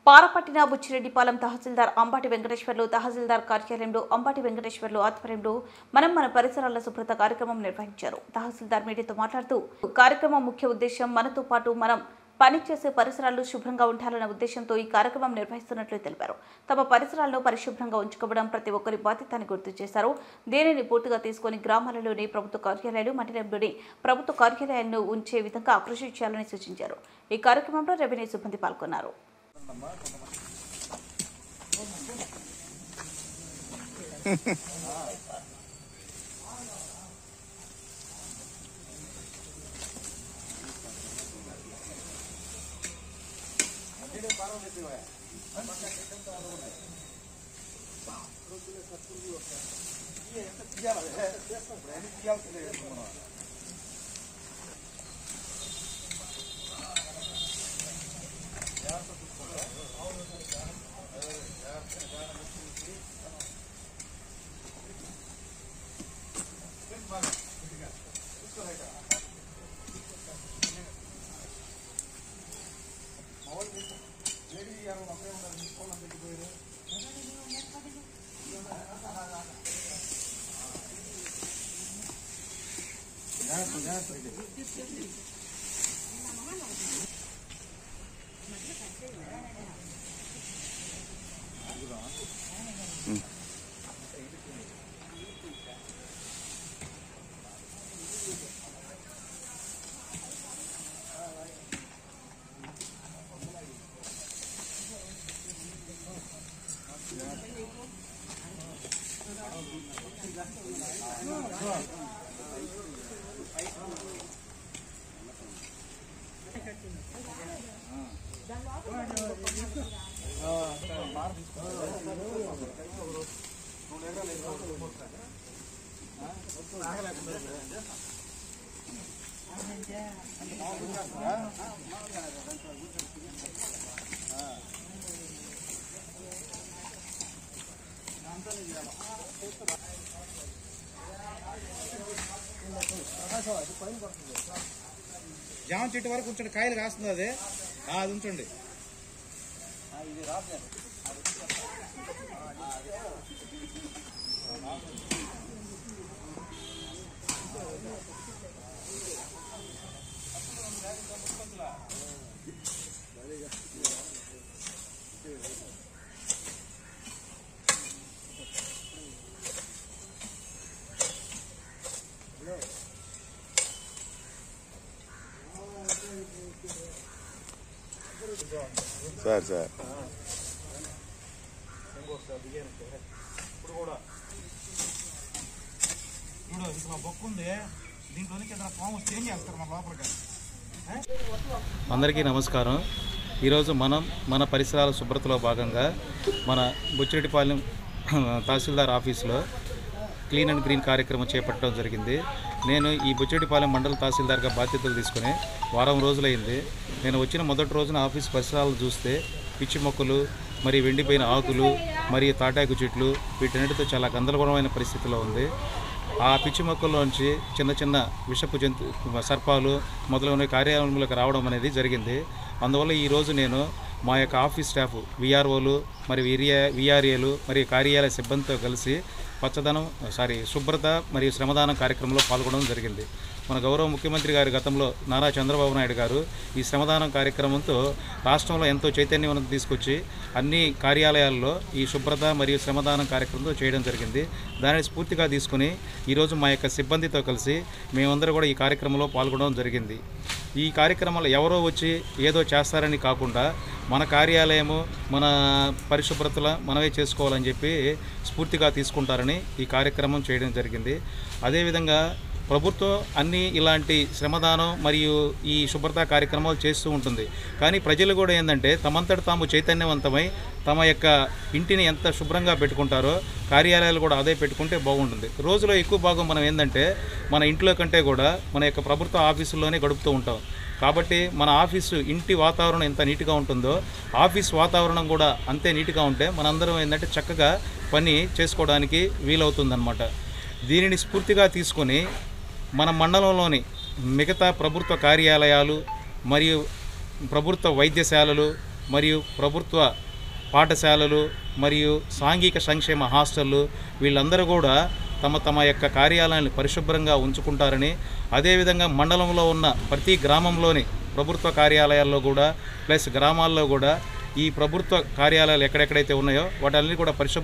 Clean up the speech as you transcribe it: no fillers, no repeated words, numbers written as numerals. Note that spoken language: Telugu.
పారపట్టిన బుచ్చిరెడ్డిపాలెం తహసీల్దార్ అంబాటి వెంకటేశ్వర్లు తహసీల్దార్ కార్యాలయంలో అంబాటి వెంకటేశ్వర్లు ఆధ్వర్యంలో మన పరిసరాల శుభ్రత కార్యక్రమం నిర్వహించారు. తహసీల్దార్ మీడియాతో మాట్లాడుతూ కార్యక్రమం ముఖ్య ఉద్దేశం మనతో పాటు మనం పనిచేసే పరిసరాలు శుభ్రంగా ఉండాలన్న ఉద్దేశంతో ఈ కార్యక్రమం నిర్వహిస్తున్నట్లు తెలిపారు. తమ పరిసరాలను పరిశుభ్రంగా ఉంచుకోవడం ప్రతి ఒక్కరి బాధ్యత అని గుర్తు చేశారు. దీనిని పూర్తిగా తీసుకుని గ్రామాలలోని ప్రభుత్వ కార్యాలయాలు, మండలంలోని ప్రభుత్వ కార్యాలయాలను ఉంచే విధంగా కృషి చేయాలని సూచించారు. ఈ కార్యక్రమంలో రెవెన్యూ సిబ్బంది పాల్గొన్నారు. జామ చెట్టు వరకు ఉంచండి, కాయలు కాస్తుంది అది ఉంచండి. సార్ ఇప్పుడు కూడా ఇప్పుడు బొక్కు ఉంది, దీంట్లోనికి ఏదైనా ఫామ్ చేంజ్ చేస్తారు మన లోపలికి. అందరికీ నమస్కారం. ఈరోజు మన పరిసరాల శుభ్రతలో భాగంగా మన బుచ్చిరెడ్డిపాలెం తహసీల్దార్ ఆఫీసులో క్లీన్ అండ్ గ్రీన్ కార్యక్రమం చేపట్టడం జరిగింది. నేను ఈ బుచ్చిరెడ్డిపాలెం మండల తహసీల్దార్గా బాధ్యతలు తీసుకుని వారం రోజులైంది. నేను వచ్చిన మొదటి రోజున ఆఫీస్ పరిసరాలు చూస్తే పిచ్చి మొక్కలు, మరి వెండిపోయిన ఆకులు, మరియు తాటాకు చెట్లు, వీటన్నిటితో చాలా గందరగోళమైన పరిస్థితిలో ఉంది. ఆ పిచ్చి మొక్కల్లోంచి చిన్న చిన్న విషపు సర్పాలు మొదలైన కార్యాలయంలోకి రావడం అనేది జరిగింది. అందువల్ల ఈరోజు నేను మా యొక్క ఆఫీస్ స్టాఫ్, విఆర్ఓలు, మరి విఆర్ఏలు మరియు కార్యాలయ సిబ్బందితో కలిసి శుభ్రత మరియు శ్రమదానం కార్యక్రమంలో పాల్గొనడం జరిగింది. మన గౌరవ ముఖ్యమంత్రి గారి గతంలో నారా చంద్రబాబు నాయుడు గారు ఈ శ్రమదానం కార్యక్రమంతో రాష్ట్రంలో ఎంతో చైతన్యవంతం తీసుకొచ్చి అన్ని కార్యాలయాల్లో ఈ శుభ్రత మరియు శ్రమదానం కార్యక్రమంతో చేయడం జరిగింది. దానిని స్ఫూర్తిగా తీసుకుని ఈరోజు మా యొక్క సిబ్బందితో కలిసి మేమందరూ కూడా ఈ కార్యక్రమంలో పాల్గొనడం జరిగింది. ఈ కార్యక్రమంలో ఎవరో వచ్చి ఏదో చేస్తారని కాకుండా మన కార్యాలయము, మన పరిశుభ్రతల మనమే చేసుకోవాలని చెప్పి స్ఫూర్తిగా తీసుకుంటారని ఈ కార్యక్రమం చేయడం జరిగింది. అదేవిధంగా ప్రభుత్వం అన్ని ఇలాంటి శ్రమదానం మరియు ఈ శుభ్రత కార్యక్రమాలు చేస్తూ ఉంటుంది. కానీ ప్రజలు కూడా ఏంటంటే తమంతట తాము చైతన్యవంతమై తమ యొక్క ఇంటిని ఎంత శుభ్రంగా పెట్టుకుంటారో కార్యాలయాలు కూడా అదే పెట్టుకుంటే బాగుంటుంది. రోజులో ఎక్కువ భాగం మనం ఏంటంటే మన ఇంట్లో కంటే కూడా మన యొక్క ప్రభుత్వ ఆఫీసుల్లోనే గడుపుతూ ఉంటాం. కాబట్టి మన ఆఫీసు ఇంటి వాతావరణం ఎంత నీట్గా ఉంటుందో ఆఫీస్ వాతావరణం కూడా అంతే నీట్గా ఉంటే మనందరం ఏంటంటే చక్కగా పని చేసుకోవడానికి వీలవుతుందన్నమాట. దీనిని స్ఫూర్తిగా తీసుకొని మన మండలంలోని మిగతా ప్రభుత్వ కార్యాలయాలు మరియు ప్రభుత్వ వైద్యశాలలు మరియు ప్రభుత్వ పాఠశాలలు మరియు సాంఘిక సంక్షేమ హాస్టళ్ళు వీళ్ళందరూ కూడా తమ తమ యొక్క కార్యాలయాన్ని పరిశుభ్రంగా ఉంచుకుంటారని, అదేవిధంగా మండలంలో ఉన్న ప్రతి గ్రామంలోని ప్రభుత్వ కార్యాలయాల్లో కూడా ప్లస్ గ్రామాల్లో కూడా ఈ ప్రభుత్వ కార్యాలయాలు ఎక్కడెక్కడైతే ఉన్నాయో వాటన్ని కూడా పరిశుభ్ర